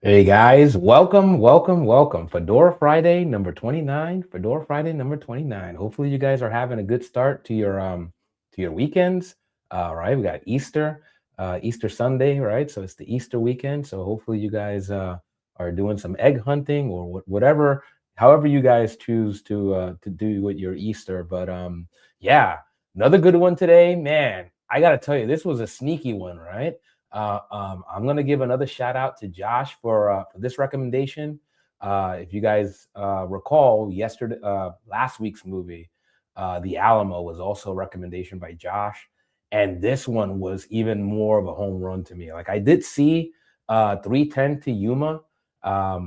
Hey guys, welcome. Fedora Friday number 29. Fedora Friday number 29. Hopefully you guys are having a good start to your weekends. Right? We got Easter Sunday, right? So it's the Easter weekend. So hopefully you guys are doing some egg hunting or whatever, however you guys choose to do with your Easter. But yeah, another good one today, man. I gotta tell you, this was a sneaky one, right? I'm going to give another shout out to Josh for this recommendation. If you guys recall, last week's movie, The Alamo, was also a recommendation by Josh, and this one was even more of a home run to me. Like I did see 310 to Yuma. I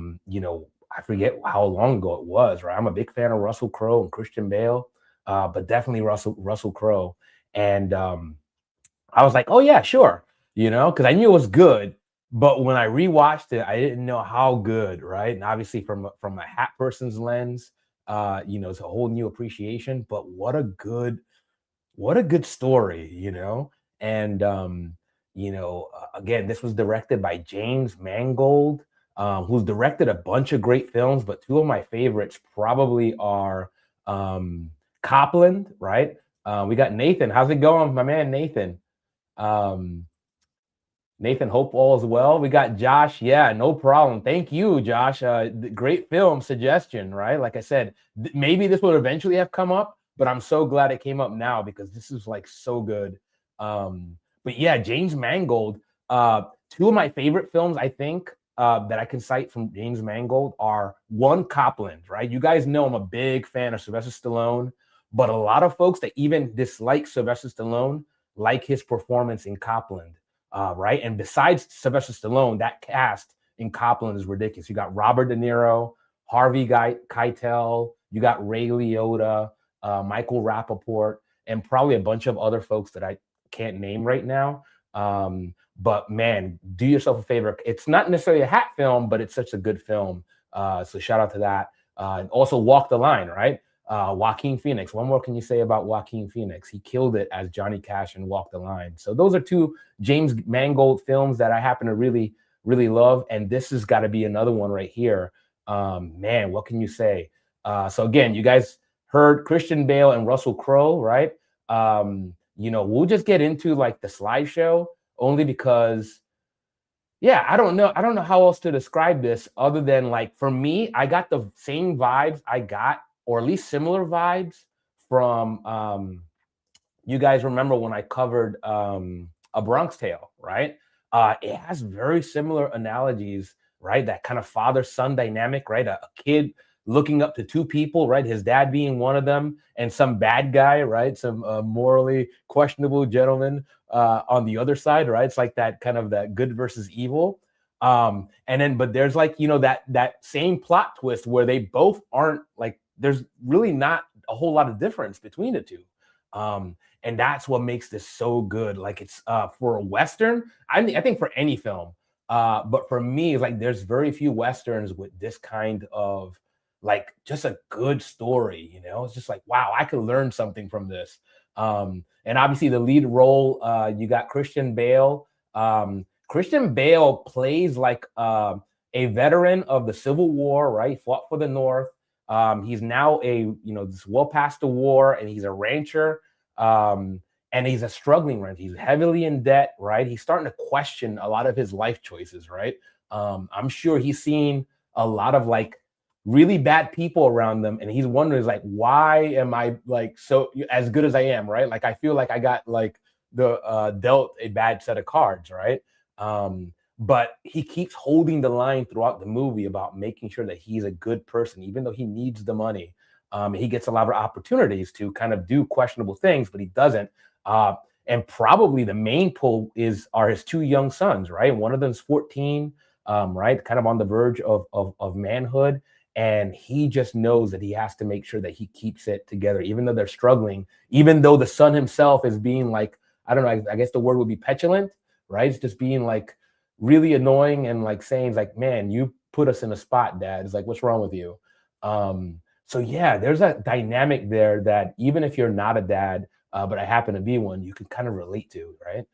forget how long ago it was. Right, I'm a big fan of Russell Crowe and Christian Bale, but definitely Russell Crowe, and I was like, oh yeah, sure, because I knew it was good. But when I rewatched it, I didn't know how good, right? And obviously, from a hat person's lens, it's a whole new appreciation. But what a good story, And again, this was directed by James Mangold, who's directed a bunch of great films. But two of my favorites probably are Copland, right? We got Nathan. How's it going, my man, Nathan? Um, Nathan, hope all is well. We got Josh. Yeah, no problem. Thank you, Josh. Great film suggestion, right? Like I said, maybe this would eventually have come up, but I'm so glad it came up now because this is like so good. But yeah, James Mangold. Two of my favorite films, I think, that I can cite from James Mangold are one, Copland, right? You guys know I'm a big fan of Sylvester Stallone, but a lot of folks that even dislike Sylvester Stallone like his performance in Copland, right? And besides Sylvester Stallone, that cast in Copland is ridiculous. You got Robert De Niro, Harvey Keitel, you got Ray Liotta, Michael Rappaport, and probably a bunch of other folks that I can't name right now. But man, do yourself a favor. It's not necessarily a hat film, but it's such a good film. So shout out to that. And also Walk the Line, right? Joaquin Phoenix. What more can you say about Joaquin Phoenix? He killed it as Johnny Cash in Walk the Line. So those are two James Mangold films that I happen to really, really love. And this has got to be another one right here. Man, what can you say? So again, you guys heard Christian Bale and Russell Crowe, right? We'll just get into like the slideshow only because yeah, I don't know how else to describe this other than like for me, I got the same vibes I got, or at least similar vibes from you guys remember when I covered A Bronx Tale, right? It has very similar analogies, right? That kind of father-son dynamic, right? A kid looking up to two people, right? His dad being one of them, and some bad guy, right? Some morally questionable gentleman on the other side, right? It's like that kind of that good versus evil. But there's like, that same plot twist where they both aren't like, there's really not a whole lot of difference between the two. And that's what makes this so good. Like it's for a Western, I think for any film, but for me, it's like there's very few Westerns with this kind of like just a good story, It's just like, wow, I could learn something from this. And obviously the lead role, you got Christian Bale. Christian Bale plays like a veteran of the Civil War, right? Fought for the North. He's now this well past the war, and he's a rancher. And he's a struggling rancher. He's heavily in debt, right? He's starting to question a lot of his life choices, right? I'm sure he's seen a lot of like really bad people around them, and he's wondering like, why am I like so as good as I am, right? Like I feel like I got like the dealt a bad set of cards, right? But he keeps holding the line throughout the movie about making sure that he's a good person, even though he needs the money. He gets a lot of opportunities to kind of do questionable things, but he doesn't. And probably the main pull are his two young sons, right? One of them's 14, right? Kind of on the verge of manhood. And he just knows that he has to make sure that he keeps it together, even though they're struggling, even though the son himself is being like, I don't know, I guess the word would be petulant, right? It's just being like really annoying and like saying like, man, you put us in a spot, Dad. It's like, what's wrong with you? So yeah, there's a dynamic there that even if you're not a dad, but I happen to be one, you can kind of relate to, right?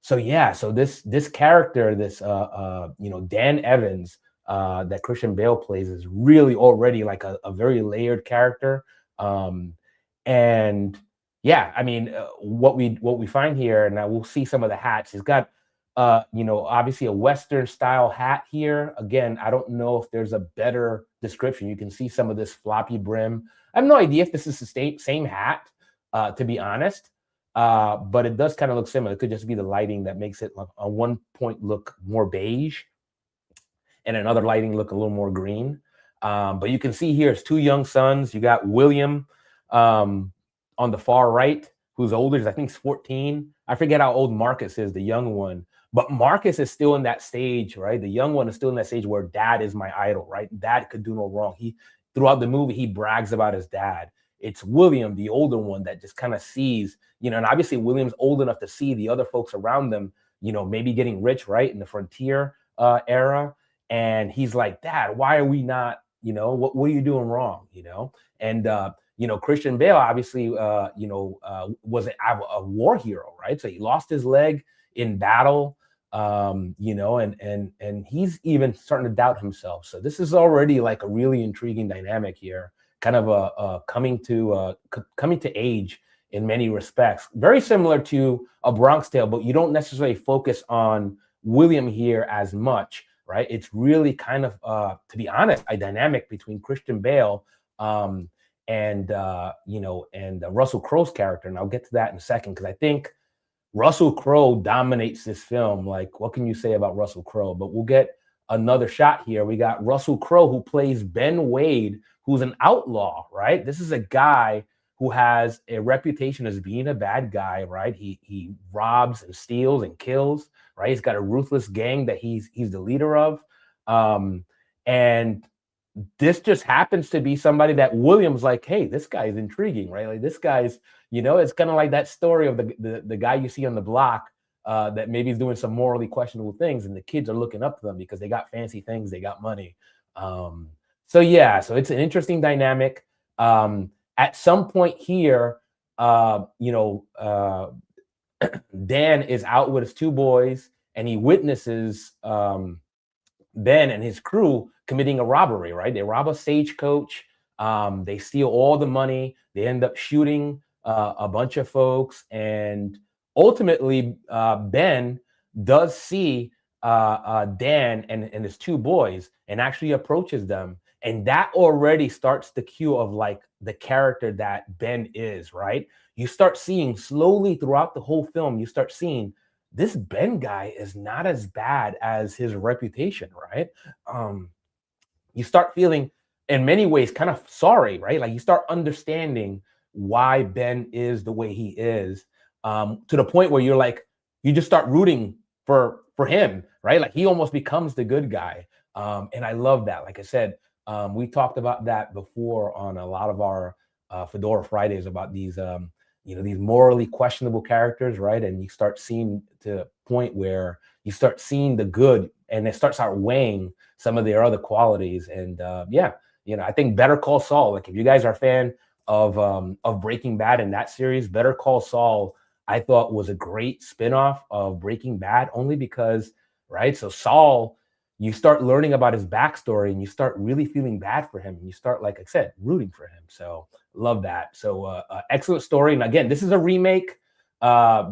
So yeah, so this character, this Dan Evans, that Christian Bale plays, is really already like a very layered character. Um, and yeah, I mean, what we find here, and now we'll see some of the hats. He's got obviously a Western style hat here. Again, I don't know if there's a better description. You can see some of this floppy brim. I have no idea if this is the same hat, to be honest. But it does kind of look similar. It could just be the lighting that makes it like on one point look more beige and another lighting look a little more green. But you can see here it's two young sons. You got William um, on the far right, who's older. I think he's 14. I forget how old Marcus is, the young one. But Marcus is still in that stage, right? The young one is still in that stage where dad is my idol, right? Dad could do no wrong. Throughout the movie, he brags about his dad. It's William, the older one, that just kind of sees, and obviously William's old enough to see the other folks around them, maybe getting rich, right, in the frontier era. And he's like, Dad, why are we not, what are you doing wrong, And, Christian Bale obviously, was a war hero, right? So he lost his leg in battle, and he's even starting to doubt himself. So this is already like a really intriguing dynamic here, kind of coming to age in many respects, very similar to A Bronx Tale, but you don't necessarily focus on William here as much, right? It's really kind of, to be honest, a dynamic between Christian Bale and Russell Crowe's character, and I'll get to that in a second because I think Russell Crowe dominates this film. Like, what can you say about Russell Crowe? But we'll get another shot here. We got Russell Crowe, who plays Ben Wade, who's an outlaw, right? This is a guy who has a reputation as being a bad guy, right? He robs and steals and kills, right? He's got a ruthless gang that he's the leader of. And this just happens to be somebody that William's like, hey, this guy is intriguing, right? Like this guy's, it's kind of like that story of the guy you see on the block that maybe is doing some morally questionable things, and the kids are looking up to them because they got fancy things, they got money. So it's an interesting dynamic. At some point here, Dan is out with his two boys, and he witnesses Ben and his crew committing a robbery, right? They rob a stagecoach. They steal all the money. They end up shooting a bunch of folks. And ultimately, Ben does see Dan and his two boys and actually approaches them. And that already starts the cue of like the character that Ben is, right? You start seeing slowly throughout the whole film, you start seeing this Ben guy is not as bad as his reputation, right? You start feeling in many ways kind of sorry, right? Like you start understanding why Ben is the way he is, to the point where you're like, you just start rooting for him, right? Like he almost becomes the good guy. And I love that. Like I said, we talked about that before on a lot of our Fedora Fridays about these these morally questionable characters, right? And you start seeing to a point where you start seeing the good, and it starts outweighing some of their other qualities. And I think Better Call Saul, like if you guys are a fan of Breaking Bad in that series, Better Call Saul, I thought was a great spinoff of Breaking Bad, only because, right? So Saul, you start learning about his backstory and you start really feeling bad for him. And you start, like I said, rooting for him. So love that. So excellent story. And again, this is a remake.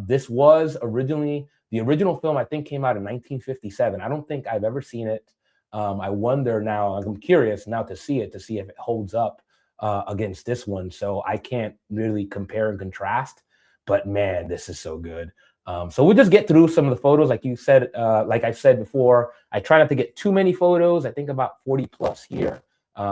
This was originally, the original film I think came out in 1957. I don't think I've ever seen it. I wonder now, I'm curious now to see it, to see if it holds up against this one. So I can't really compare and contrast, but man, this is so good. So we'll just get through some of the photos. Like you said, like I said before, I try not to get too many photos. I think about 40 plus here,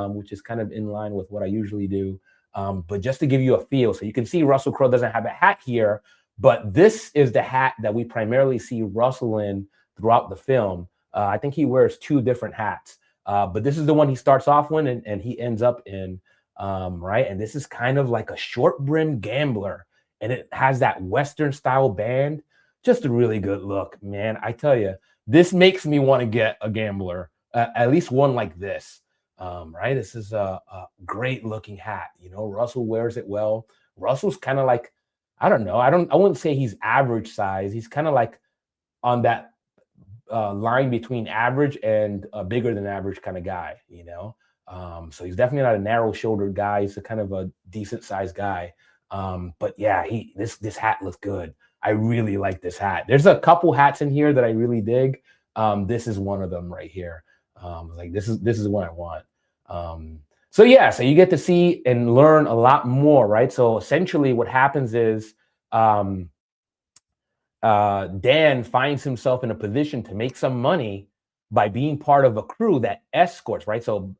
which is kind of in line with what I usually do. But just to give you a feel, so you can see Russell Crowe doesn't have a hat here, but this is the hat that we primarily see Russell in throughout the film. I think he wears two different hats, but this is the one he starts off in and he ends up in, right? And this is kind of like a short brim gambler. And it has that Western style band. Just a really good look, man. I tell you, this makes me want to get a gambler, at least one like this, right? This is a great looking hat. Russell wears it well. Russell's kind of like, I don't know. I wouldn't say he's average size. He's kind of like on that line between average and a bigger than average kind of guy, so he's definitely not a narrow shouldered guy. He's a kind of a decent sized guy. But yeah, this hat looks good. I really like this hat. There's a couple hats in here that I really dig. This is one of them right here. Like this is what I want. So yeah, so you get to see and learn a lot more, right? So essentially what happens is Dan finds himself in a position to make some money by being part of a crew that escorts, right? So,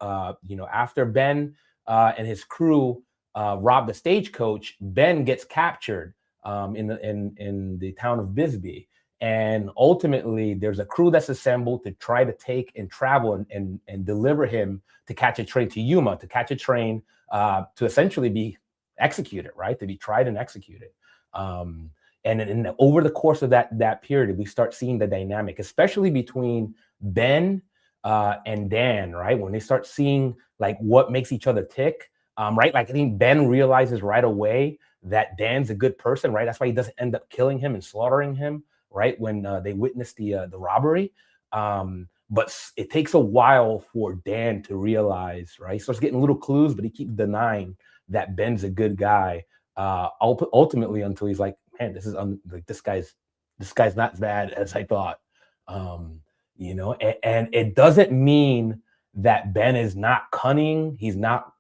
after Ben and his crew rob the stagecoach, Ben gets captured in the town of Bisbee. And ultimately, there's a crew that's assembled to try to take and travel and deliver him to catch a train to Yuma, to catch a train to essentially be executed, right? To be tried and executed. And over the course of that period, we start seeing the dynamic, especially between Ben and Dan, right? When they start seeing like what makes each other tick, right? Like I think Ben realizes right away that Dan's a good person, right? That's why he doesn't end up killing him and slaughtering him, right? When they witness the robbery. But it takes a while for Dan to realize, right? He starts getting little clues, but he keeps denying that Ben's a good guy. Ultimately, until he's like, man, this guy's not as bad as I thought. And it doesn't mean that Ben is not cunning. He's not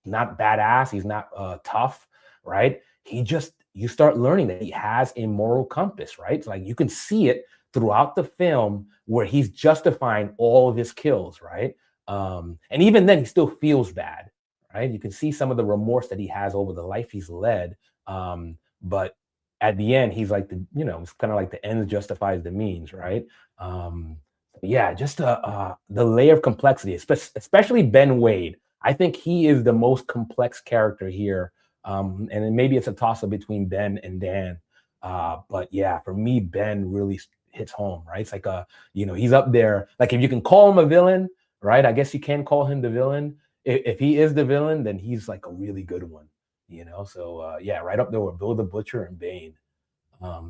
badass. He's not tough, right? You start learning that he has a moral compass, right? It's like you can see it throughout the film where he's justifying all of his kills, right? And even then, he still feels bad, right? You can see some of the remorse that he has over the life he's led. But at the end, he's like it's kind of like the ends justifies the means, right? Yeah, just the layer of complexity, especially Ben Wade. I think he is the most complex character here. And then maybe it's a toss-up between Ben and Dan. But yeah, for me, Ben really hits home, right? It's like he's up there. Like if you can call him a villain, right? I guess you can call him the villain. If he is the villain, then he's like a really good one, So yeah, right up there with Bill the Butcher and Bane.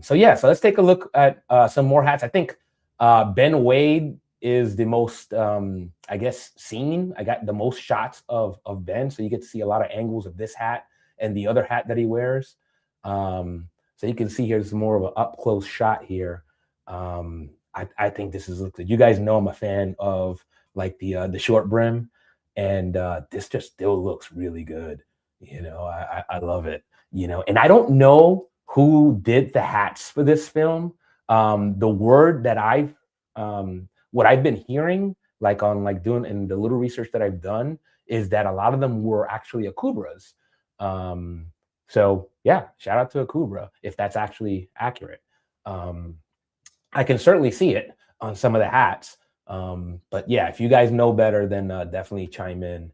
So let's take a look at some more hats. I think Ben Wade is the most, I guess, seen. I got the most shots of Ben, so you get to see a lot of angles of this hat and the other hat that he wears. So you can see here's more of an up close shot here. I think this is good. You guys know I'm a fan of like the short brim, and this just still looks really good. I love it. And I don't know who did the hats for this film. The word that what I've been hearing, like on like doing in the little research that I've done, is that a lot of them were actually Akubra's. So yeah, shout out to Akubra if that's actually accurate. I can certainly see it on some of the hats. But yeah, if you guys know better, then definitely chime in.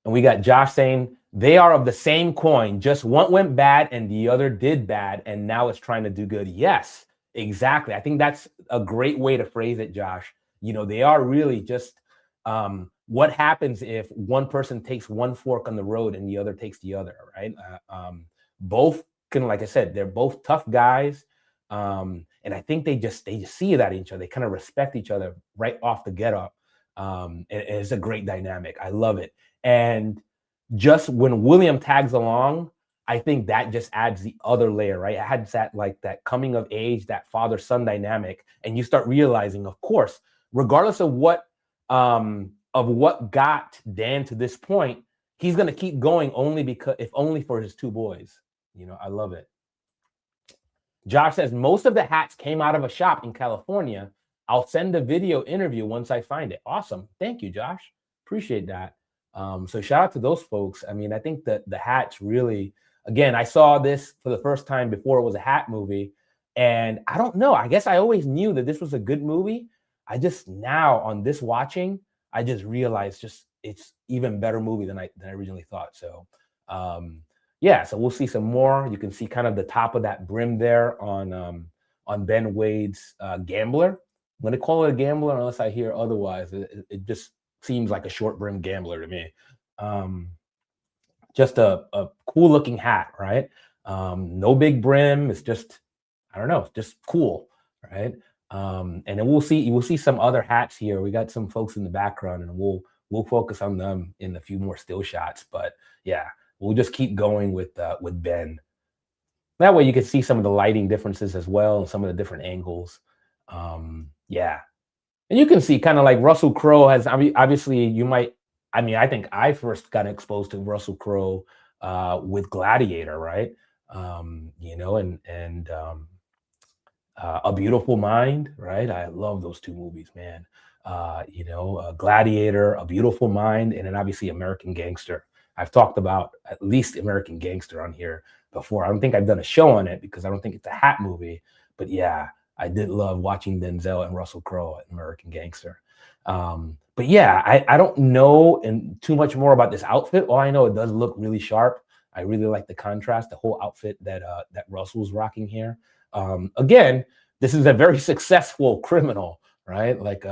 And we got Josh saying, they are of the same coin. Just one went bad and the other did bad, and now it's trying to do good. Yes, exactly. I think that's a great way to phrase it, Josh. They are really just what happens if one person takes one fork on the road and the other takes the other, right? Both can, like I said, they're both tough guys. And I think they just see that in each other. They kind of respect each other right off the get up. And it's a great dynamic. I love it. And just when William tags along, I think that just adds the other layer, right? It adds that coming of age, that father-son dynamic. And you start realizing, of course, regardless of what got Dan to this point, he's going to keep going if only for his two boys. I love it. Josh says, most of the hats came out of a shop in California. I'll send a video interview once I find it. Awesome. Thank you, Josh. Appreciate that. So shout out to those folks. I mean, I think that the hats really, again, I saw this for the first time before it was a hat movie. And I don't know. I guess I always knew that this was a good movie. I just now on this watching, I just realized it's even better movie than I originally thought. So yeah, so we'll see some more. You can see kind of the top of that brim there on Ben Wade's Gambler. I'm going to call it a Gambler unless I hear otherwise. It just seems like a short brim Gambler to me. Just a cool looking hat, right? No big brim. It's just, I don't know, it's just cool, right? And then we'll see some other hats here. We got some folks in the background, and we'll focus on them in a few more still shots. But yeah, we'll just keep going with Ben. That way you can see some of the lighting differences as well, and some of the different angles. Yeah, and you can see kind of like Russell Crowe has. I mean, obviously, you might. I mean, I think I first got exposed to Russell Crowe with Gladiator, right? You know, and A Beautiful Mind, right? I love those two movies, man. You know, Gladiator, A Beautiful Mind, and then obviously American Gangster. I've talked about at least American Gangster on here before. I don't think I've done a show on it because I don't think it's a hat movie, but yeah, I did love watching Denzel and Russell Crowe at American Gangster. But yeah, I don't know and too much more about this outfit. All I know, it does look really sharp. I really like the contrast, the whole outfit that Russell's rocking here. Again, this is a very successful criminal, right? Like,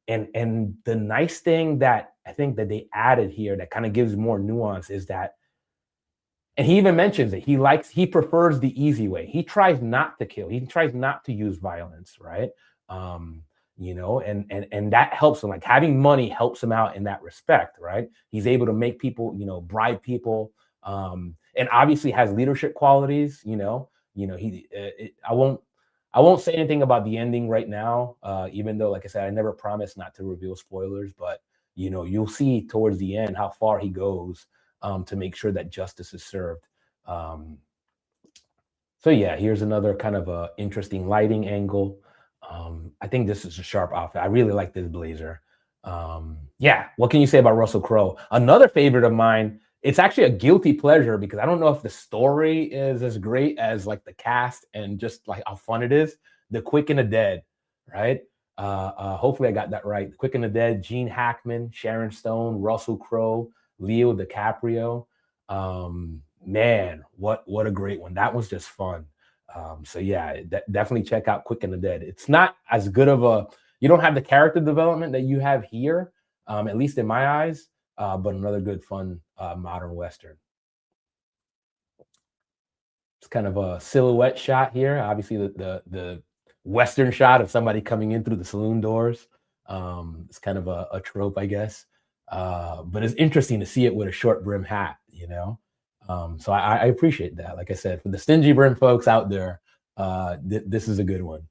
and the nice thing that I think that they added here that kind of gives more nuance is that, and he even mentions it. He prefers the easy way. He tries not to kill. He tries not to use violence, right? You know, and that helps him. Like having money helps him out in that respect, right? He's able to make people, you know, bribe people, and obviously has leadership qualities. I won't say anything about the ending right now, even though, like I said, I never promised not to reveal spoilers. But you know, you'll see towards the end how far he goes to make sure that justice is served. So yeah, here's another kind of a interesting lighting angle. I think this is a sharp outfit. I really like this blazer. Yeah, what can you say about Russell Crowe? Another favorite of mine. It's actually a guilty pleasure because I don't know if the story is as great as like the cast and just like how fun it is. The Quick and the Dead, right? Hopefully I got that right. The Quick and the Dead, Gene Hackman, Sharon Stone, Russell Crowe, Leo DiCaprio. Man, what a great one. That was just fun. So yeah, definitely check out Quick and the Dead. It's not as good of a, you don't have the character development that you have here, at least in my eyes, but another good fun modern Western. It's kind of a silhouette shot here. Obviously the Western shot of somebody coming in through the saloon doors. It's kind of a trope, I guess. But it's interesting to see it with a short brim hat, you know? So I appreciate that. Like I said, for the stingy brim folks out there, this is a good one.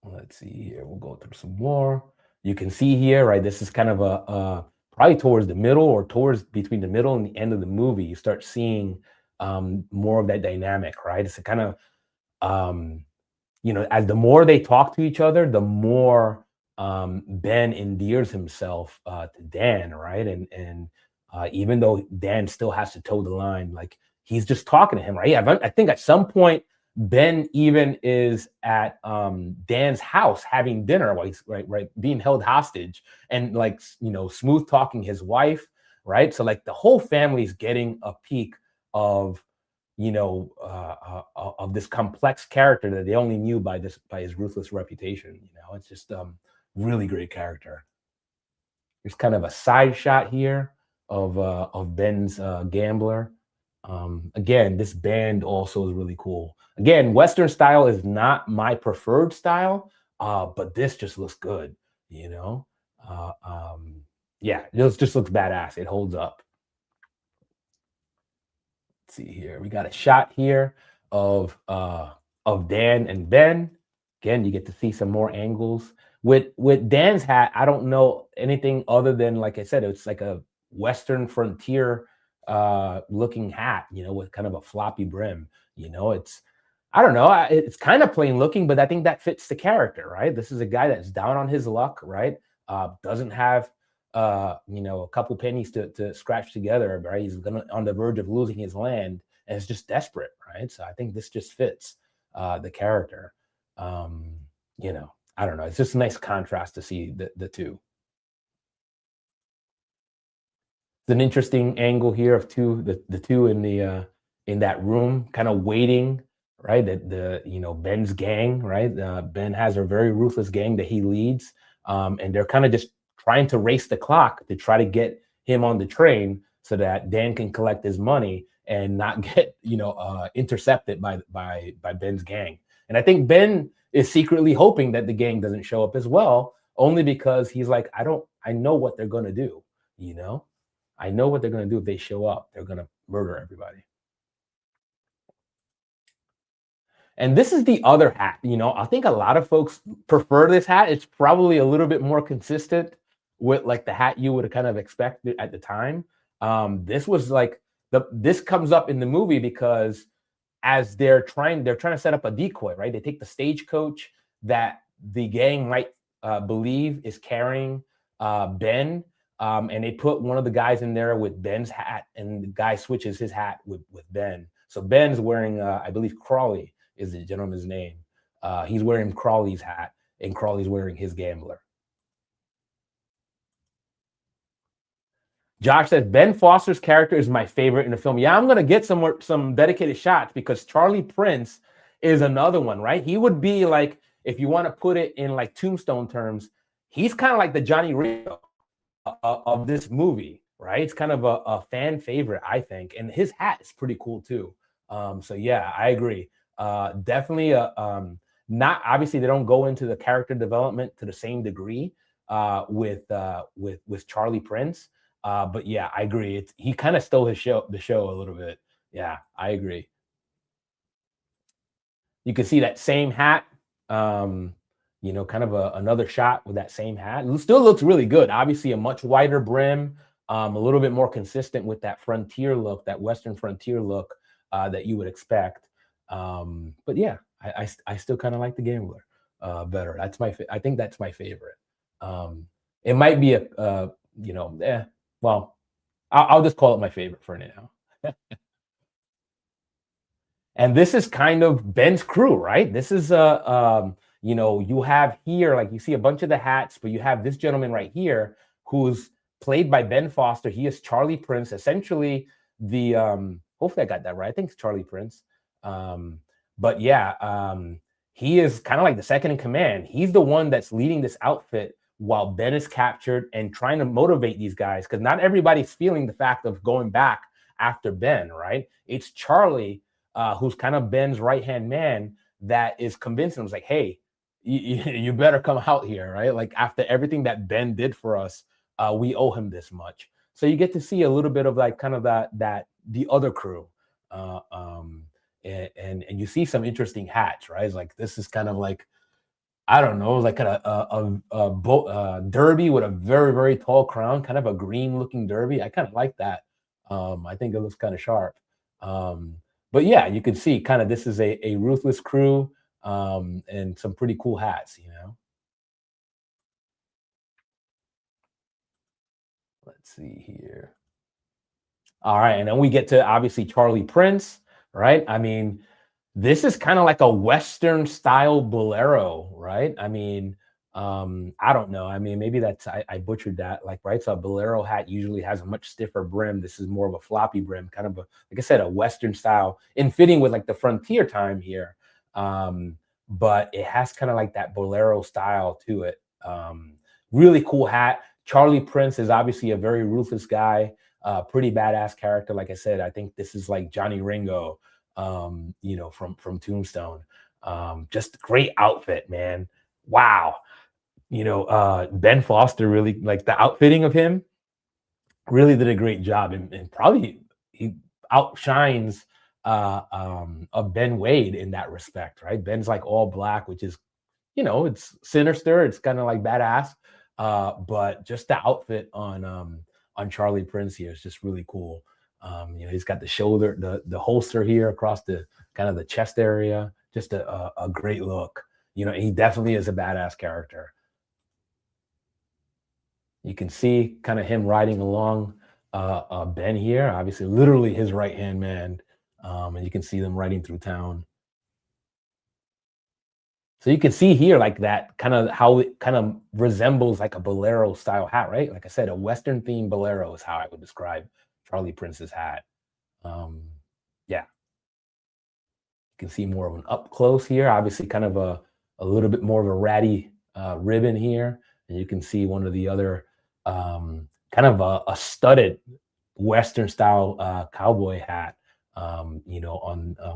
Let's see here. We'll go through some more. You can see here, right? This is kind of probably towards the middle or towards between the middle and the end of the movie. You start seeing more of that dynamic, right? It's a kind of you know, as the more they talk to each other, the more Ben endears himself to Dan, right? And even though Dan still has to toe the line, like he's just talking to him, right? Yeah, I think at some point Ben even is at Dan's house having dinner while he's right being held hostage, and like you know, smooth talking his wife, right? So like the whole family's getting a peek of you know of this complex character that they only knew by his ruthless reputation. You know, it's just really great character. There's kind of a side shot here of Ben's gambler. Again, this band also is really cool. Again, Western style is not my preferred style, but this just looks good, you know? Yeah, it just looks badass. It holds up. Let's see here. We got a shot here of Dan and Ben. Again, you get to see some more angles. With Dan's hat, I don't know anything other than, like I said, it's like a Western frontier looking hat, you know, with kind of a floppy brim. You know, I don't know, it's kind of plain looking, but I think that fits the character, right? This is a guy that's down on his luck, right? Doesn't have you know, a couple pennies to scratch together, right? He's on the verge of losing his land, and it's just desperate, right? So I think this just fits the character. You know, I don't know. It's just a nice contrast to see the two. It's an interesting angle here of the two in that room, kind of waiting, right? That the you know Ben's gang, right? Ben has a very ruthless gang that he leads, and they're kind of just trying to race the clock to try to get him on the train so that Dan can collect his money and not get intercepted by Ben's gang. And I think Ben is secretly hoping that the gang doesn't show up as well, only because he's like, I know what they're gonna do, you know? I know what they're gonna do if they show up. They're gonna murder everybody. And this is the other hat. I think a lot of folks prefer this hat. It's probably a little bit more consistent with like the hat you would kind of expect at the time. This was like this comes up in the movie because as they're trying to set up a decoy, right? They take the stagecoach that the gang might believe is carrying Ben, and they put one of the guys in there with Ben's hat, and the guy switches his hat with Ben. So Ben's wearing, I believe, Crawley is the gentleman's name. He's wearing Crawley's hat, and Crawley's wearing his gambler. Josh says Ben Foster's character is my favorite in the film. Yeah, I'm gonna get some dedicated shots because Charlie Prince is another one, right? He would be like, if you want to put it in like Tombstone terms, he's kind of like the Johnny Ringo of this movie, right? It's kind of a fan favorite, I think, and his hat is pretty cool too. So yeah, I agree. Definitely, not obviously they don't go into the character development to the same degree with Charlie Prince. But yeah, I agree. He kind of stole the show a little bit. Yeah, I agree. You can see that same hat, kind of another shot with that same hat. It still looks really good. Obviously, a much wider brim, a little bit more consistent with that frontier look, that Western frontier look that you would expect. But yeah, I still kind of like the Gambler better. I think that's my favorite. It might be well, I'll just call it my favorite for now. And this is kind of Ben's crew, right? This is you have here, like you see a bunch of the hats, but you have this gentleman right here who's played by Ben Foster. He is Charlie Prince, essentially the hopefully I got that right. I think it's Charlie Prince. But yeah, he is kind of like the second in command. He's the one that's leading this outfit while Ben is captured and trying to motivate these guys, because not everybody's feeling the fact of going back after Ben, right? It's Charlie, who's kind of Ben's right-hand man, that is convincing him, like, hey, you better come out here, right? Like, after everything that Ben did for us, we owe him this much. So you get to see a little bit of like kind of that the other crew. And you see some interesting hats, right? It's like, this is kind of like, I don't know, like a derby with a very, very tall crown, kind of a green looking derby. I kind of like that. I think it looks kind of sharp. But yeah, you can see kind of this is a ruthless crew, and some pretty cool hats, Let's see here. All right, and then we get to obviously Charlie Prince, right? I mean, this is kind of like a Western style bolero, right? I mean, I don't know. I mean, maybe I butchered that, like, right? So a bolero hat usually has a much stiffer brim. This is more of a floppy brim, kind of like I said, a Western style, in fitting with like the frontier time here. But it has kind of like that bolero style to it. Really cool hat. Charlie Prince is obviously a very ruthless guy, pretty badass character. Like I said, I think this is like Johnny Ringo, from Tombstone. Just great outfit, man. Wow. Ben Foster really, like, the outfitting of him really did a great job, and probably he outshines of Ben Wade in that respect, right? Ben's like all black, which is, it's sinister, it's kind of like badass. But just the outfit on Charlie Prince here is just really cool. He's got the shoulder, the holster here across the kind of the chest area. Just a great look. He definitely is a badass character. You can see kind of him riding along Ben here, obviously literally his right-hand man. And you can see them riding through town. So you can see here like that kind of how it kind of resembles like a bolero style hat, right? Like I said, a Western themed bolero is how I would describe Charlie Prince's hat. Yeah, you can see more of an up close here. Obviously, kind of a little bit more of a ratty ribbon here, and you can see one of the other kind of a studded Western style cowboy hat, on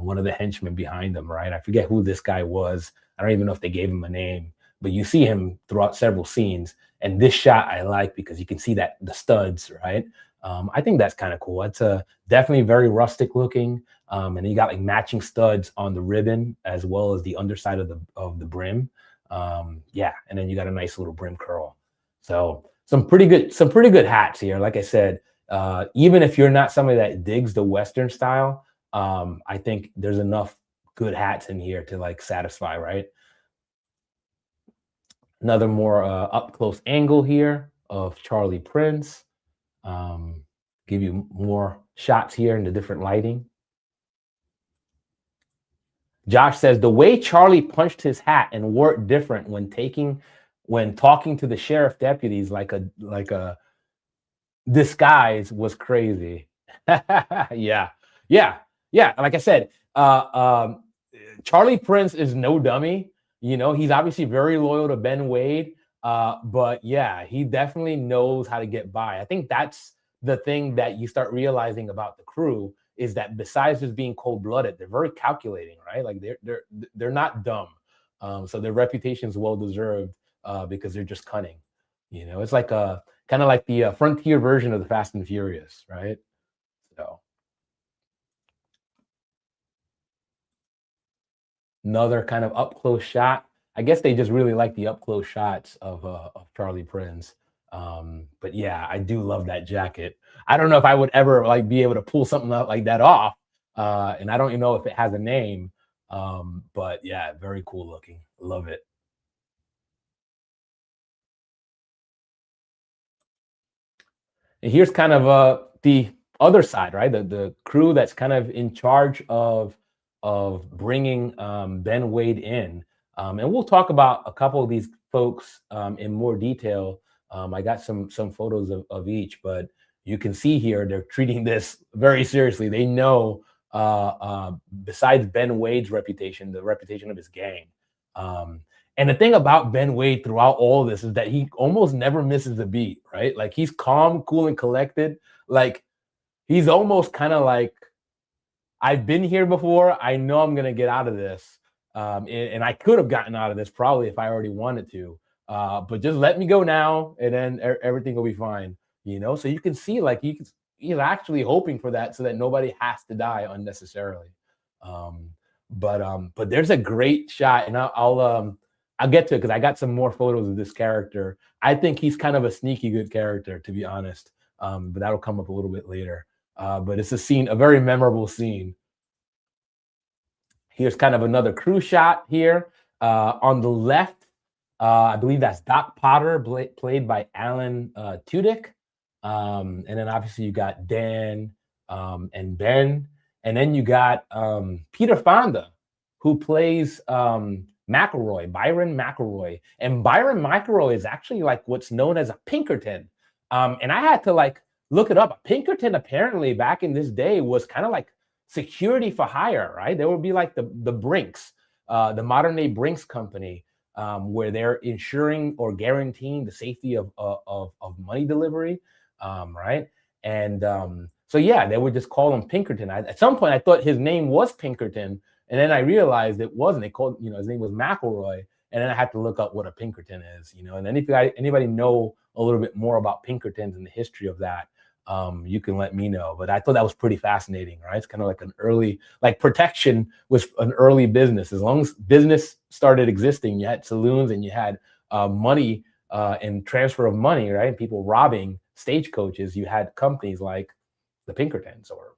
one of the henchmen behind him, right? I forget who this guy was. I don't even know if they gave him a name, but you see him throughout several scenes. And this shot I like because you can see that the studs, right? I think that's kind of cool. It's definitely very rustic looking. And you got like matching studs on the ribbon as well as the underside of the brim. Yeah, and then you got a nice little brim curl. So some pretty good hats here. Like I said, even if you're not somebody that digs the Western style, I think there's enough good hats in here to like satisfy, right? Another more up close angle here of Charlie Prince. Give you more shots here in the different lighting. Josh says the way Charlie punched his hat and wore it different when talking to the sheriff deputies like a disguise was crazy. Yeah. Like I said, Charlie Prince is no dummy. He's obviously very loyal to Ben Wade. But yeah, he definitely knows how to get by. I think that's the thing that you start realizing about the crew is that besides just being cold-blooded, they're very calculating, right? Like they're not dumb. So their reputation is well deserved because they're just cunning. It's like kind of like the frontier version of the Fast and Furious, right? So another kind of up close shot. I guess they just really like the up close shots of Charlie Prince. But yeah, I do love that jacket. I don't know if I would ever like be able to pull something out like that off. And I don't even know if it has a name. But yeah, very cool looking. Love it. And here's kind of the other side, right? The crew that's kind of in charge of bringing Ben Wade in. And we'll talk about a couple of these folks in more detail. I got some photos of each, but you can see here they're treating this very seriously. They know, besides Ben Wade's reputation, the reputation of his gang. And the thing about Ben Wade throughout all of this is that he almost never misses a beat, right? Like he's calm, cool, and collected. Like he's almost kind of like, I've been here before. I know I'm gonna get out of this, and I could have gotten out of this probably if I already wanted to. But just let me go now, and then everything will be fine. So you can see like he's actually hoping for that so that nobody has to die unnecessarily. But there's a great shot, and I'll get to it because I got some more photos of this character. I think he's kind of a sneaky good character, to be honest. But that'll come up a little bit later. But it's a very memorable scene. Here's kind of another crew shot here. On the left, I believe that's Doc Potter, played by Alan Tudyk. And then obviously you got Dan and Ben. And then you got Peter Fonda, who plays Byron McElroy. And Byron McElroy is actually like what's known as a Pinkerton. And I had to like look it up. A Pinkerton apparently back in this day was kind of like security for hire, right? There would be like the Brinks, the modern day Brinks company, where they're ensuring or guaranteeing the safety of money delivery, right? And so yeah, they would just call him Pinkerton. At some point, I thought his name was Pinkerton, and then I realized it wasn't. They called, his name was McElroy, and then I had to look up what a Pinkerton is, And then if anybody know a little bit more about Pinkertons and the history of that, you can let me know. But I thought that was pretty fascinating, right? It's kind of like an early, like protection was an early business. As long as business started existing, you had saloons and you had money and transfer of money, right? And people robbing stagecoaches. You had companies like the Pinkertons, or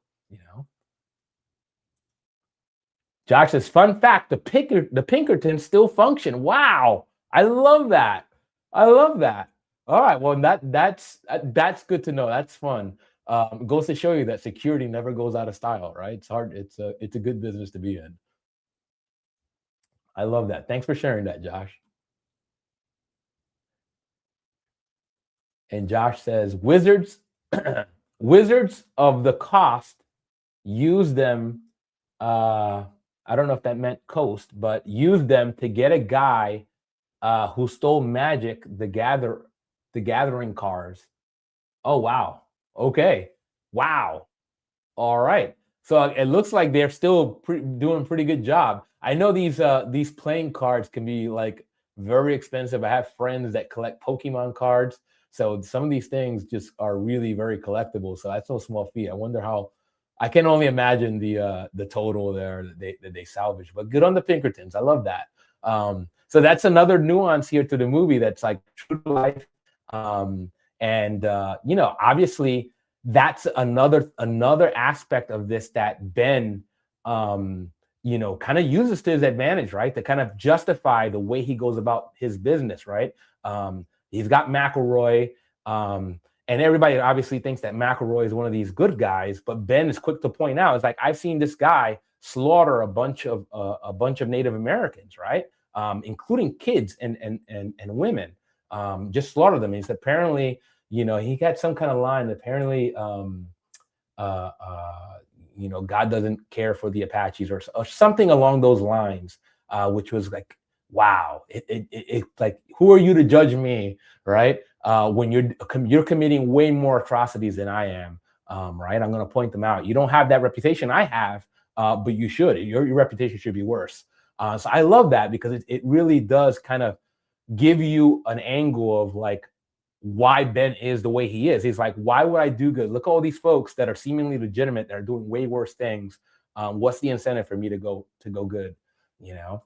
Josh says, fun fact, the Pinkertons still function. Wow. I love that. All right. Well, that's good to know. That's fun. Goes to show you that security never goes out of style, right? It's hard. It's a good business to be in. I love that. Thanks for sharing that, Josh. And Josh says, Wizards of the Coast use them. I don't know if that meant Coast, but use them to get a guy who stole Magic the Gathering cards Oh, wow. Okay. Wow. All right. So it looks like they're still doing pretty good job. I know these playing cards can be like very expensive. I have friends that collect Pokemon cards. So some of these things just are really very collectible. So that's no small feat. I wonder how I can only imagine the total there that they salvage. But good on the Pinkertons. I love that. So that's another nuance here to the movie that's like true to life. Um, and you know, obviously that's another aspect of this that Ben you know, kind of uses to his advantage, right? To kind of justify the way he goes about his business, right? He's got McElroy, and everybody obviously thinks that McElroy is one of these good guys, but Ben is quick to point out, it's like, I've seen this guy slaughter a bunch of Native Americans, right? Including kids and women, just slaughter them. He's apparently, you know, he got some kind of line. Apparently, uh, uh, you know, God doesn't care for the Apaches or something along those lines, which was like, wow, it like, who are you to judge me, right? When you're committing way more atrocities than I am, right? I'm going to point them out. You don't have that reputation I have, but you should. Your reputation should be worse. So I love that because it really does kind of give you an angle of like why Ben is the way he is. He's like, why would I do good? Look at all these folks that are seemingly legitimate that are doing way worse things. What's the incentive for me to go good? You know.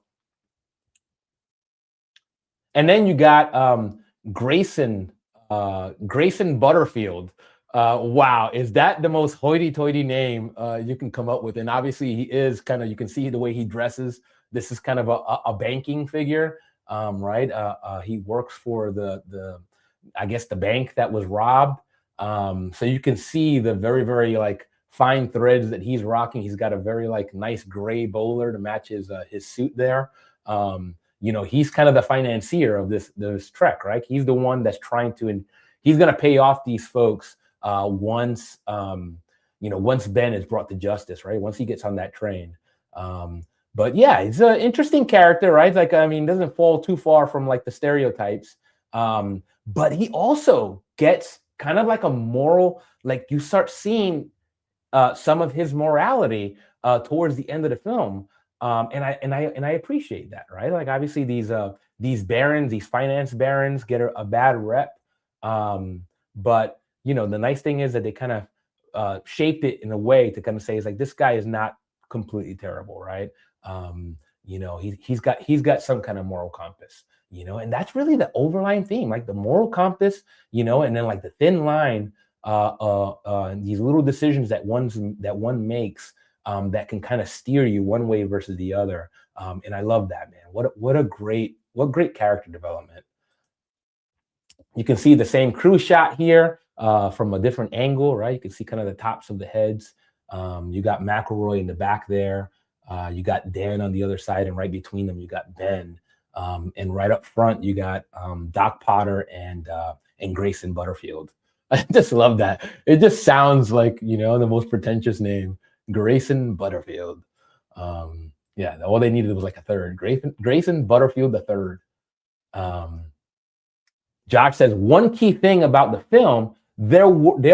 And then you got Grayson Butterfield. Wow, is that the most hoity-toity name you can come up with? And obviously, he is kind of. You can see the way he dresses. This is kind of a banking figure, right? He works for the I guess the bank that was robbed. So you can see the very like fine threads that he's rocking. He's got a very like nice gray bowler to match his suit there. You know, he's kind of the financier of this trek, right? He's the one that's trying to, and he's going to pay off these folks once, you know, once Ben is brought to justice, right? Once he gets on that train. But yeah, he's an interesting character, right? Like, I mean, doesn't fall too far from like the stereotypes. But he also gets kind of like a moral, like you start seeing some of his morality towards the end of the film. And I appreciate that, right? Like obviously these barons, these finance barons get a bad rep. But you know, the nice thing is that they kind of shaped it in a way to kind of say, it's like, this guy is not completely terrible, right? You know, he's got some kind of moral compass, you know, and that's really the overlying theme, like the moral compass, you know, and then like the thin line, these little decisions that one makes, that can kind of steer you one way versus the other. And I love that, man. What great character development. You can see the same crew shot here from a different angle, right? You can see kind of the tops of the heads. You got McElroy in the back there. You got Dan on the other side, and right between them, you got Ben. And right up front, you got Doc Potter and Grayson Butterfield. I just love that. It just sounds like, you know, the most pretentious name, Grayson Butterfield. Yeah, all they needed was like a third, Grayson Butterfield the third. Josh says, one key thing about the film, there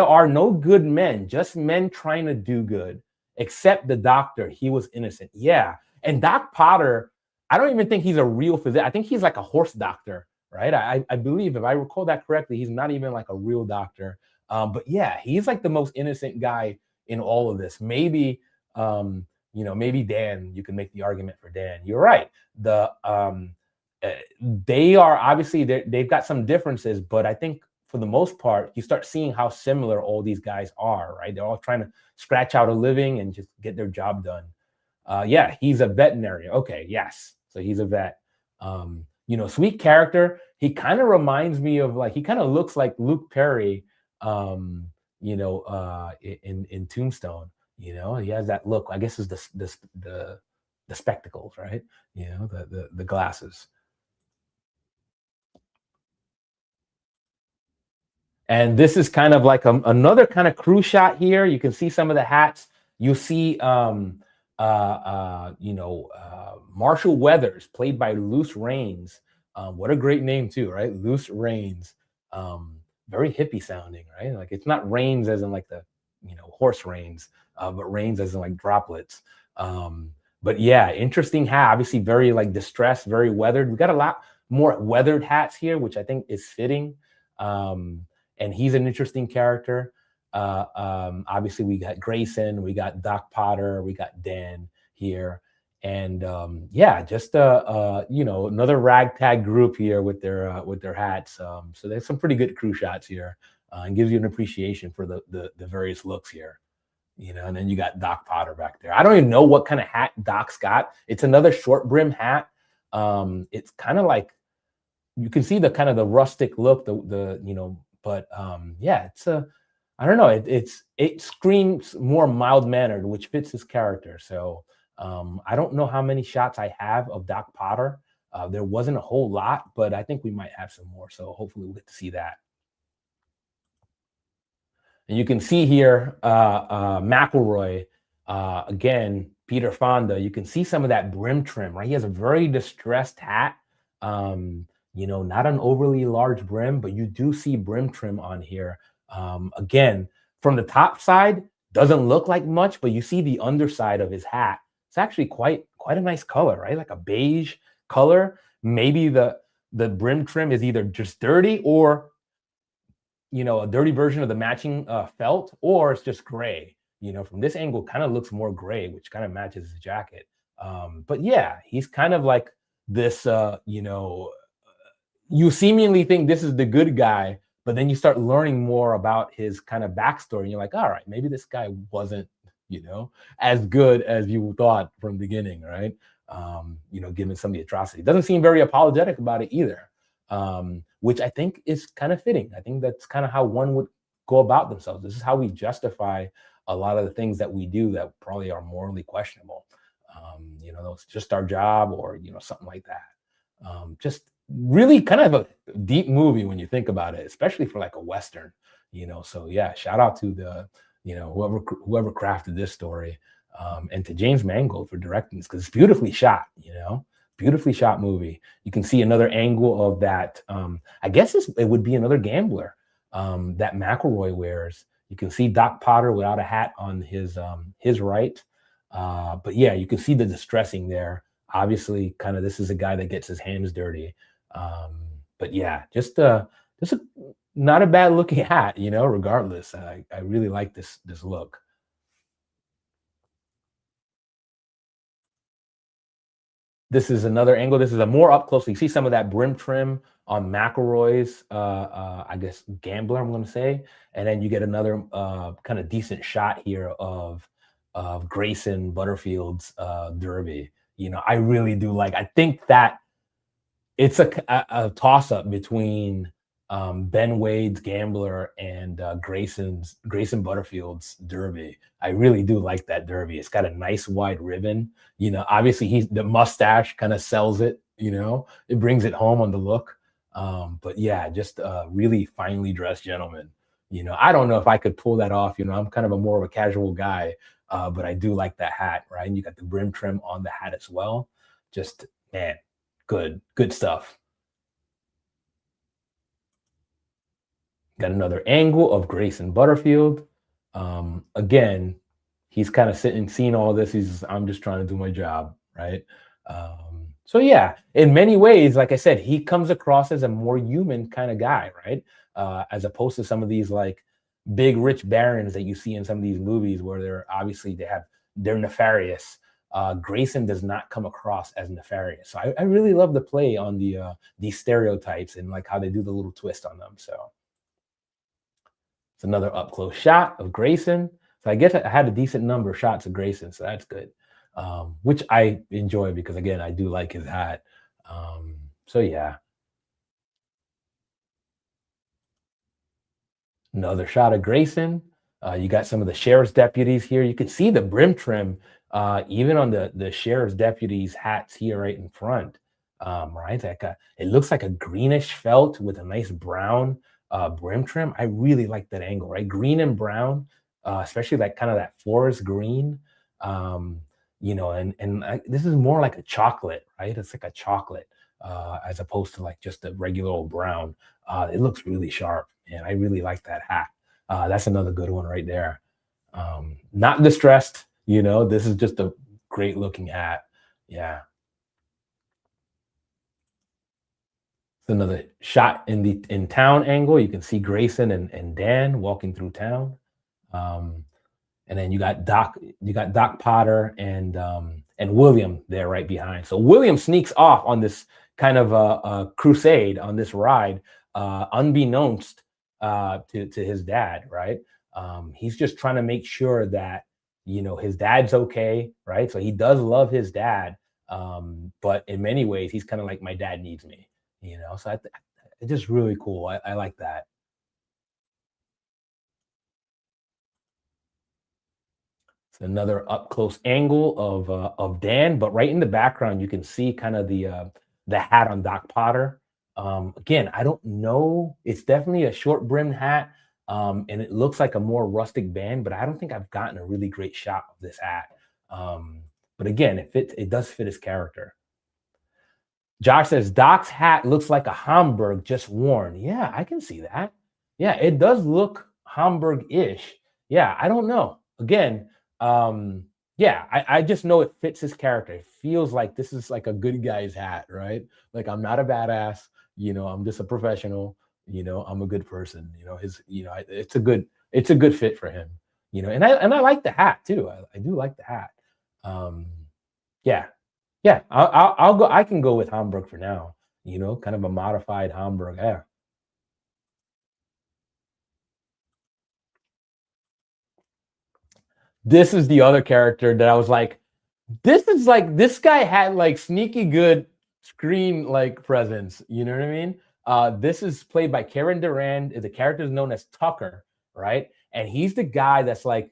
are no good men, just men trying to do good, except the doctor. He was innocent. Yeah. And Doc Potter, I don't even think he's a real physician. I think he's like a horse doctor, right? I believe, if I recall that correctly, he's not even like a real doctor. But yeah, he's like the most innocent guy in all of this. Maybe, you know, maybe Dan, you can make the argument for Dan. You're right. They are obviously, they've got some differences, but I think for the most part, you start seeing how similar all these guys are, right? They're all trying to scratch out a living and just get their job done. Yeah, he's a veterinarian. Okay, yes. So he's a vet. You know, sweet character. He kind of reminds me of, like, he kind of looks like Luke Perry, you know, in Tombstone. You know, he has that look. I guess is the spectacles, right? You know, the glasses. And this is kind of like another kind of crew shot here. You can see some of the hats. You see, you know, Marshall Weathers, played by Luce Rains. What a great name too, right? Luce Rains. very hippie sounding, right? Like it's not rains as in like the horse rains, but rains as in like droplets. But yeah, interesting hat. Obviously, very like distressed, very weathered. We got a lot more weathered hats here, which I think is fitting. Um, and he's an interesting character. Obviously, we got Grayson, we got Doc Potter, we got Dan here, and yeah, just another ragtag group here with their hats. So there's some pretty good crew shots here, and gives you an appreciation for the various looks here. And then you got Doc Potter back there. I don't even know what kind of hat Doc's got. It's another short brim hat. It's kind of like you can see the kind of the rustic look, but yeah, it's a I don't know. It screams more mild mannered, which fits his character. So I don't know how many shots I have of Doc Potter. There wasn't a whole lot, but I think we might have some more. So hopefully we'll get to see that. And you can see here McElroy, again, Peter Fonda. You can see some of that brim trim, right? He has a very distressed hat. Not an overly large brim, but you do see brim trim on here. Again, from the top side, doesn't look like much, but you see the underside of his hat. It's actually quite a nice color, right? Like a beige color. Maybe the brim trim is either just dirty or a dirty version of the matching felt, or it's just gray. From this angle, kind of looks more gray, which kind of matches his jacket. But yeah, he's kind of like this. You seemingly think this is the good guy, but then you start learning more about his kind of backstory, and you're like, all right, maybe this guy wasn't, as good as you thought from the beginning, right? Given some of the atrocity, doesn't seem very apologetic about it either. Which I think is kind of fitting. I think that's kind of how one would go about themselves. This is how we justify a lot of the things that we do that probably are morally questionable. It's just our job, or something like that. Just really kind of a deep movie when you think about it, especially for like a Western. So yeah, shout out to the whoever crafted this story, and to James Mangold for directing this, because it's beautifully shot. Beautifully shot movie. You can see another angle of that. I guess it would be another gambler that McElroy wears. You can see Doc Potter without a hat on his right. But yeah, you can see the distressing there. Obviously, kind of this is a guy that gets his hands dirty. But yeah, just not a bad looking hat, regardless. I really like this look. This is another angle. This is a more up close. You see some of that brim trim on McElroy's, I guess, gambler, I'm going to say. And then you get another kind of decent shot here of Grayson Butterfield's derby. I really do I think that it's a toss up between Ben Wade's gambler and Grayson Butterfield's derby. I really do like that derby. It's got a nice wide ribbon. Obviously the mustache kind of sells it. It brings it home on the look. But yeah, just a really finely dressed gentleman. I don't know if I could pull that off. I'm kind of more of a casual guy, but I do like that hat, right? And you got the brim trim on the hat as well. Just man, good stuff. Got another angle of Grayson Butterfield. Again, he's kind of seeing all this. I'm just trying to do my job, right? So yeah, in many ways, like I said, he comes across as a more human kind of guy, right? As opposed to some of these like big rich barons that you see in some of these movies where they're nefarious. Grayson does not come across as nefarious. So I really love the play on these stereotypes and like how they do the little twist on them. So it's another up close shot of Grayson. So I guess I had a decent number of shots of Grayson, so that's good. Which I enjoy because again, I do like his hat. So yeah. Another shot of Grayson. You got some of the sheriff's deputies here. You can see the brim trim, even on the sheriff's deputies' hats here right in front. Right, it looks like a greenish felt with a nice brown brim trim. I really like that angle, right? Green and brown, especially that kind of that forest green. And this is more like a chocolate, right? It's like a chocolate. as opposed to like just a regular old brown. It looks really sharp, and I really like that hat. That's another good one right there. Not distressed, this is just a great looking hat. Yeah. It's another shot in the in town angle. You can see Grayson and Dan walking through town. Um, and then you got Doc Potter and William there right behind. So William sneaks off on this kind of a crusade on this ride, unbeknownst to his dad, right? He's just trying to make sure that his dad's okay, right? So he does love his dad, but in many ways he's kind of like, my dad needs me. So it's just really cool. I like that. It's another up close angle of Dan, but right in the background you can see kind of the hat on Doc Potter. Again, I don't know. It's definitely a short brimmed hat, and it looks like a more rustic band, but I don't think I've gotten a really great shot of this hat. Um, but again, it fits. It does fit his character. Josh says Doc's hat looks like a Hamburg just worn. Yeah, I can see that. Yeah, it does look Hamburg-ish. Yeah, I don't know. Again, yeah, I just know it fits his character. It feels like this is like a good guy's hat, right? Like, I'm not a badass. I'm just a professional. I'm a good person. It's a good fit for him. And I like the hat too. I do like the hat. Um, yeah, yeah, I'll go. I can go with Hamburg for now. Kind of a modified Hamburg. Yeah. This is the other character that I was like, this guy had like sneaky good screen like presence. You know what I mean? This is played by Karen Durand. The character is known as Tucker, right? And he's the guy that's like,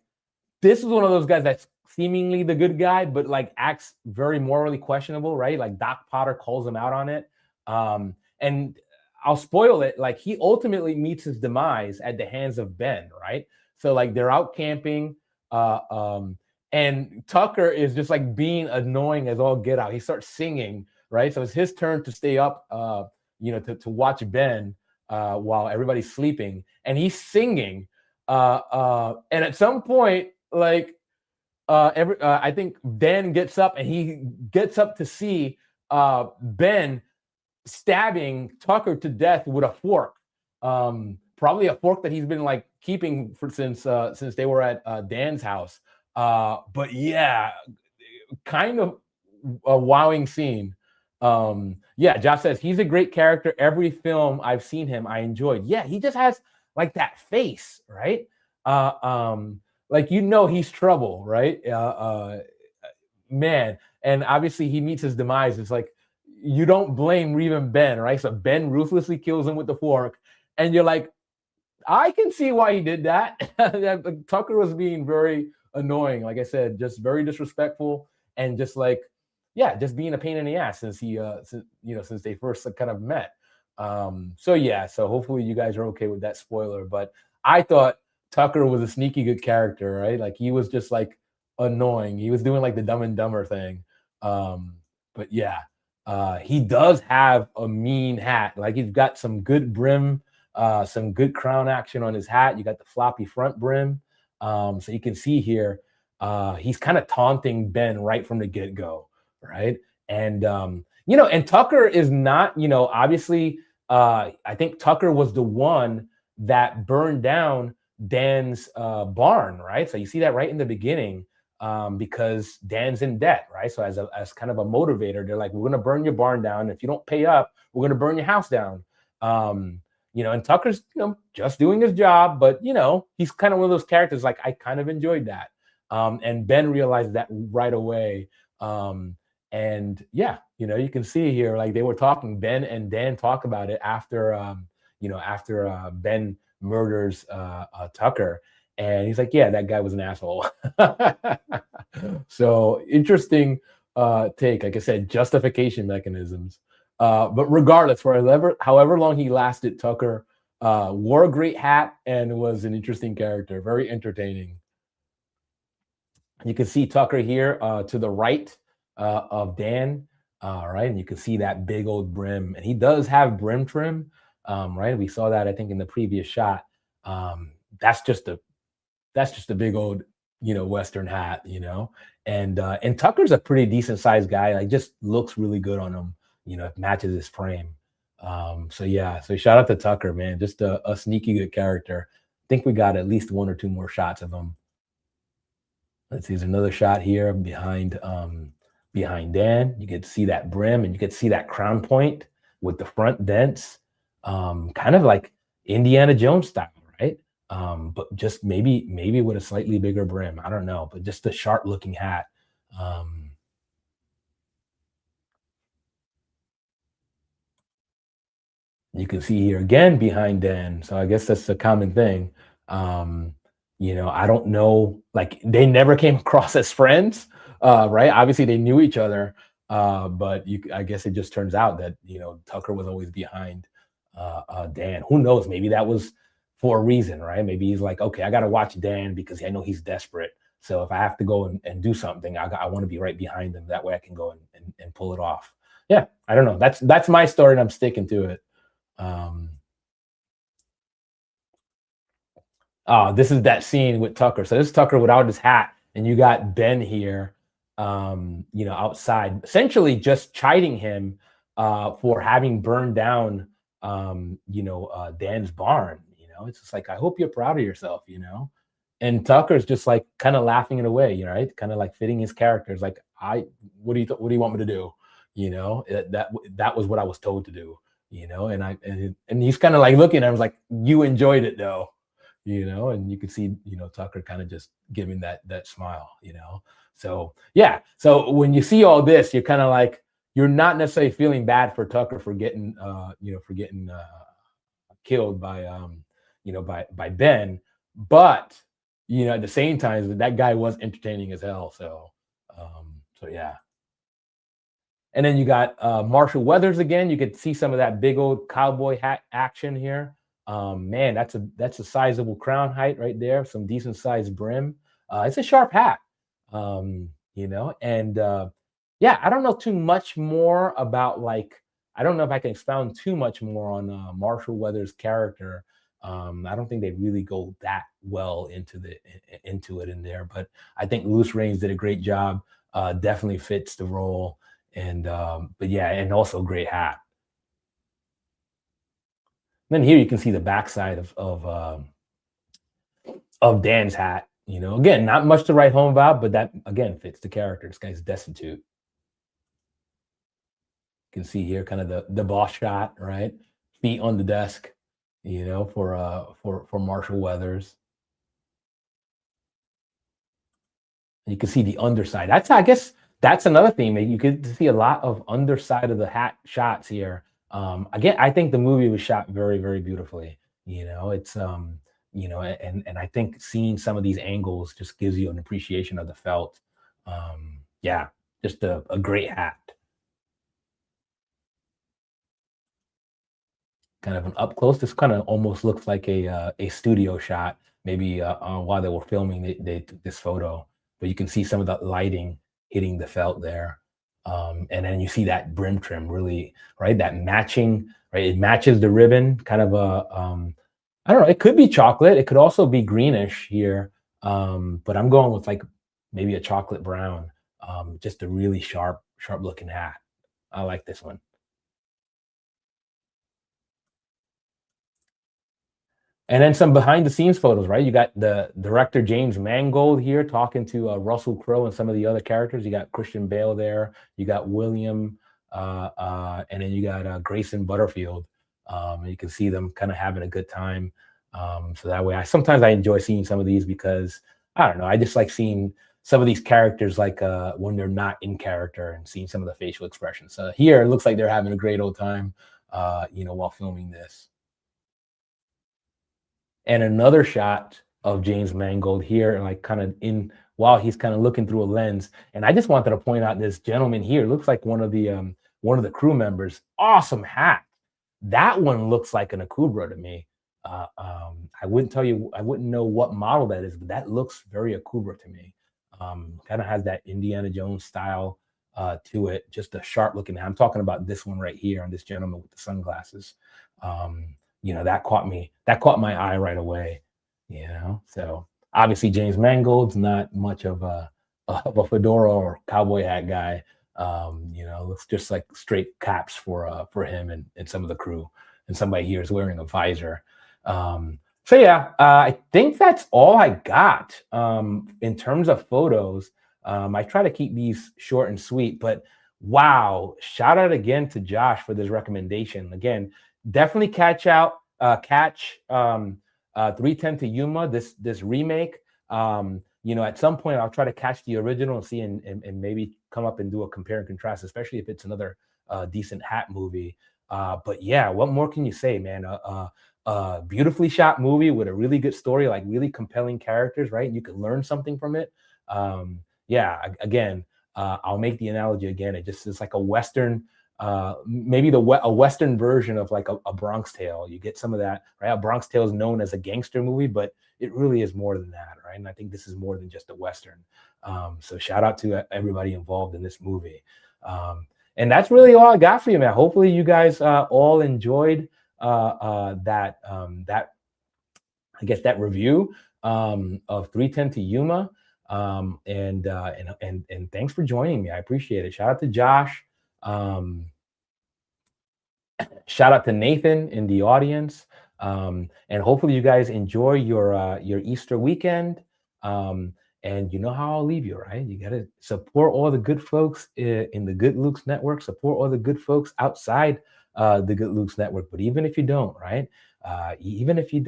this is one of those guys that's seemingly the good guy, but like acts very morally questionable, right? Like Doc Potter calls him out on it. And I'll spoil it. Like, he ultimately meets his demise at the hands of Ben, right? So like they're out camping, uh, um, and Tucker is just like being annoying as all get out. He starts singing, right? So it's his turn to stay up, to watch Ben while everybody's sleeping, and he's singing. And at some point, like, I think Dan gets up and he gets up to see Ben stabbing Tucker to death with a fork. Probably a fork that he's been like keeping since they were at Dan's house. But yeah, kind of a wowing scene. Yeah, Josh says he's a great character. Every film I've seen him, I enjoyed. Yeah, he just has like that face, right? Like, he's trouble, right? Man, and obviously he meets his demise. It's like, you don't blame even Ben, right? So Ben ruthlessly kills him with the fork, and you're like, I can see why he did that. Tucker was being very annoying, like I said, just very disrespectful, and just like, yeah, just being a pain in the ass since they first kind of met. So yeah, so hopefully you guys are okay with that spoiler. But I thought Tucker was a sneaky good character, right? Like, he was just like annoying. He was doing like the Dumb and Dumber thing. But yeah, he does have a mean hat. Like, he's got some good brim, some good crown action on his hat. You got the floppy front brim. So you can see here, he's kind of taunting Ben right from the get-go, right? And Tucker is not, obviously, I think Tucker was the one that burned down Dan's barn, right? So you see that right in the beginning, because Dan's in debt, right? So as kind of a motivator, they're like, we're going to burn your barn down. If you don't pay up, we're going to burn your house down. And Tucker's, just doing his job, but, he's kind of one of those characters, like, I kind of enjoyed that. And Ben realized that right away. And yeah, you can see here, like, they were talking, Ben and Dan talk about it after Ben murders Tucker. And he's like, yeah, that guy was an asshole. So interesting take. Like I said, justification mechanisms. But regardless, for however long he lasted, Tucker wore a great hat and was an interesting character, very entertaining. You can see Tucker here to the right of Dan. All right, and you can see that big old brim, and he does have brim trim, right? We saw that I think in the previous shot. Um, that's just a that's just a big old, Western hat, and Tucker's a pretty decent sized guy. Like, just looks really good on him. It matches his frame. So yeah, so shout out to Tucker, man. Just a sneaky good character. I think we got at least one or two more shots of him. Let's see, there's another shot here behind Dan. You get to see that brim and you get to see that crown point with the front dents, kind of like Indiana Jones style, right? But just maybe with a slightly bigger brim. I don't know, but just a sharp looking hat. Um, you can see here again behind Dan. So I guess that's a common thing. Um, I don't know, like they never came across as friends, right? Obviously they knew each other, but I guess it just turns out that Tucker was always behind Dan. Who knows? Maybe that was for a reason, right? Maybe he's like, okay, I got to watch Dan because I know he's desperate. So if I have to go and do something, I want to be right behind him. That way I can go and pull it off. Yeah, I don't know. That's my story, and I'm sticking to it. Um, this is that scene with Tucker. So this is Tucker without his hat, and you got Ben here, outside, essentially just chiding him for having burned down, Dan's barn. It's just like, I hope you're proud of yourself. And Tucker's just like kind of laughing it away, right? Kind of like fitting his characters. Like, what do you want me to do? That was what I was told to do. And he's kind of like looking at him like, you enjoyed it though, and you could see, Tucker kind of just giving that smile. So yeah. So when you see all this, you're kind of like, you're not necessarily feeling bad for Tucker for getting killed by Ben, but at the same time, that guy was entertaining as hell. So yeah. And then you got Marshall Weathers again. You could see some of that big old cowboy hat action here. Man, that's a sizable crown height right there. Some decent sized brim. It's a sharp hat. And yeah, I don't know too much more about, like, I don't know if I can expound too much more on Marshall Weathers' character. I don't think they really go that well into it in there, but I think Loose Reigns did a great job. Definitely fits the role, and but yeah, and also great hat. Then here you can see the backside of Dan's hat. Again, not much to write home about, but that again fits the character. This guy's destitute. You can see here kind of the boss shot, right? Feet on the desk, for Marshall Weathers. You can see the underside. I guess that's another thing. You could see a lot of underside of the hat shots here. Again, I think the movie was shot very, very beautifully. It's and I think seeing some of these angles just gives you an appreciation of the felt. Yeah, just a great hat. Kind of an up close. This kind of almost looks like a studio shot. Maybe while they were filming, they took this photo, but you can see some of the lighting hitting the felt there, and then you see that brim trim really, right. That matching, right. It matches the ribbon. Kind of a I don't know. It could be chocolate. It could also be greenish here, but I'm going with like maybe a chocolate brown. Just a really sharp looking hat. I like this one. And then some behind the scenes photos, right? You got the director James Mangold here talking to Russell Crowe and some of the other characters. You got Christian Bale there. You got William, and then you got Grayson Butterfield. And you can see them kind of having a good time. So that way, I enjoy seeing some of these because I don't know. I just like seeing some of these characters like when they're not in character and seeing some of the facial expressions. So here it looks like they're having a great old time, while filming this. And another shot of James Mangold here, like kind of in while he's kind of looking through a lens. And I just wanted to point out this gentleman here looks like one of the crew members. Awesome hat. That one looks like an Akubra to me. I wouldn't know what model that is, but that looks very Akubra to me. Kind of has that Indiana Jones style, to it. Just a sharp looking hat. I'm talking about this one right here on this gentleman with the sunglasses. That caught my eye right away. So obviously James Mangold's not much of a fedora or cowboy hat guy. Looks just like straight caps for him and some of the crew. And somebody here is wearing a visor. So yeah, I think that's all I got in terms of photos. I try to keep these short and sweet, but wow, shout out again to Josh for this recommendation. Again, definitely catch 310 to Yuma, this remake. At some point I'll try to catch the original and see and maybe come up and do a compare and contrast, especially if it's another decent hat movie. But yeah, what more can you say, man? Beautifully shot movie with a really good story, like really compelling characters, right? You can learn something from it. Again, I'll make the analogy again. It's like a Western, maybe a Western version of like a Bronx Tale. You get some of that, right? A Bronx Tale is known as a gangster movie, but it really is more than that, right? And I think this is more than just a Western. So shout out to everybody involved in this movie. And that's really all I got for you, man. Hopefully you guys all enjoyed that review of 310 to Yuma. And thanks for joining me. I appreciate it. Shout out to Josh. Shout out to Nathan in the audience. And hopefully you guys enjoy your Easter weekend. And you know how I'll leave you, right? You got to support all the good folks in the Good Luke's Network, support all the good folks outside the Good Luke's Network. But even if you don't, right? Even if you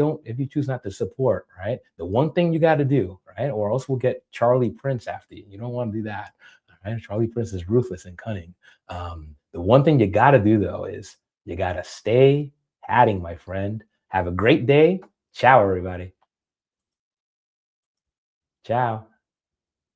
choose not to support, right? The one thing you got to do, right? Or else we'll get Charlie Prince after you. You don't want to do that, right? Charlie Prince is ruthless and cunning. The one thing you got to do, though, is you got to stay hatting, my friend. Have a great day. Ciao, everybody. Ciao.